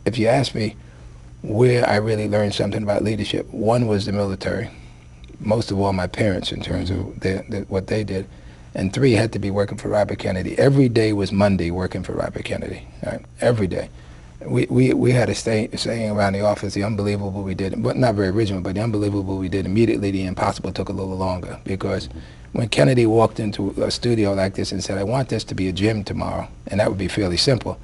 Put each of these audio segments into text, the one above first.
If you ask me where I really learned something about leadership, one was the military, most of all my parents in terms of what they did, and three had to be working for Robert Kennedy. Every day was Monday working for Robert Kennedy, right? Every day. We had a saying around the office, the unbelievable we did, but not very original, but the unbelievable we did immediately, the impossible took a little longer, because when Kennedy walked into a studio like this and said, I want this to be a gym tomorrow, and that would be fairly simple.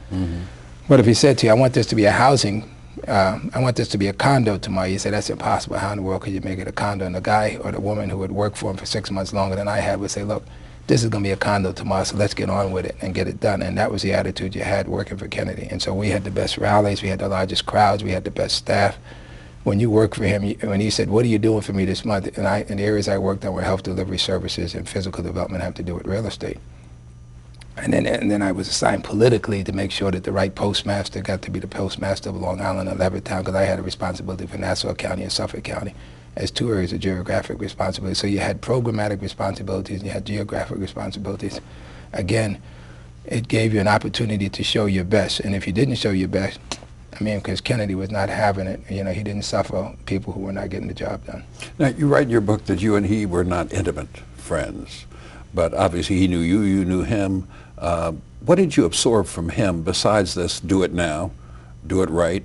But if he said to you, I want this to be a housing, I want this to be a condo tomorrow, you say, that's impossible. How in the world could you make it a condo? And the guy or the woman who would work for him for 6 months longer than I had would say, look, this is going to be a condo tomorrow, so let's get on with it and get it done. And that was the attitude you had working for Kennedy. And so we had the best rallies, we had the largest crowds, we had the best staff. When you worked for him, when he said, what are you doing for me this month? And in the areas I worked on were health delivery services and physical development have to do with real estate. And then I was assigned politically to make sure that the right postmaster got to be the postmaster of Long Island and Levittown, because I had a responsibility for Nassau County and Suffolk County as two areas of geographic responsibility. So you had programmatic responsibilities and you had geographic responsibilities. Again, it gave you an opportunity to show your best. And if you didn't show your best, I mean, because Kennedy was not having it, you know, he didn't suffer people who were not getting the job done. Now, you write in your book that you and he were not intimate friends, but obviously he knew you, you knew him. What did you absorb from him besides this, do it now, do it right,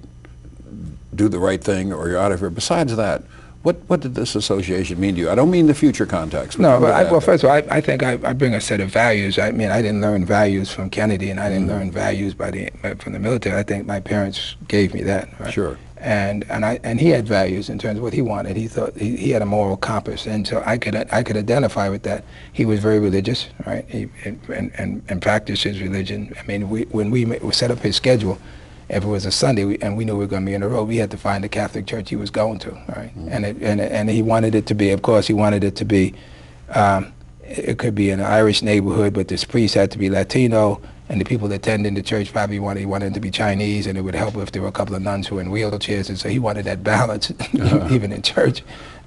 do the right thing, or you're out of here? Besides that, what did this association mean to you? I don't mean the future context. No, but well, first of all, I think I bring a set of values. I mean, I didn't learn values from Kennedy, and I didn't learn values from the military. I think my parents gave me that. Right? Sure. And he had values in terms of what he wanted. He thought he had a moral compass, and so I could identify with that. He was very religious, right? And practiced his religion. I mean, when we set up his schedule, if it was a Sunday and we knew we were going to be on the road, we had to find the Catholic church he was going to, right? And he wanted it to be, of course, he wanted it to be. It could be in an Irish neighborhood, but this priest had to be Latino, and the people attending the church probably wanted to be Chinese, and it would help if there were a couple of nuns who were in wheelchairs, and so he wanted that balance, even in church.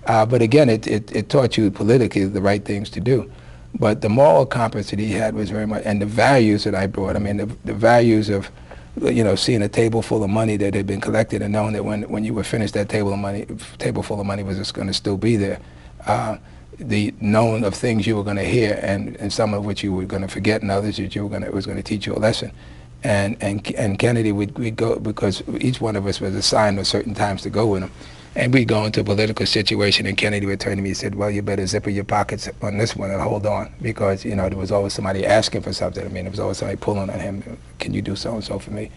But again, it taught you politically the right things to do. But the moral compass that he had was very much, and the values that I brought, I mean, the values of, you know, seeing a table full of money that had been collected and knowing that when you were finished, that table full of money was just going to still be there. The known of things you were going to hear, and some of which you were going to forget, and others that was going to teach you a lesson. And Kennedy, we'd go, because each one of us was assigned at certain times to go with him. And we'd go into a political situation, and Kennedy would turn to me and said, well, you better zipper your pockets on this one and hold on, because, you know, there was always somebody asking for something. I mean, there was always somebody pulling on him, can you do so-and-so for me?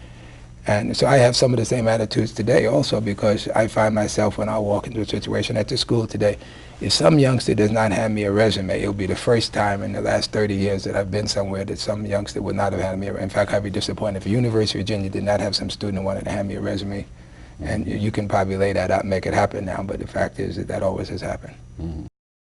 And so I have some of the same attitudes today also, because I find myself when I walk into a situation at the school today, if some youngster does not hand me a resume, it'll be the first time in the last 30 years that I've been somewhere that some youngster would not have handed me a resume. In fact, I'd be disappointed if the University of Virginia did not have some student who wanted to hand me a resume. And you can probably lay that out and make it happen now, but the fact is that always has happened.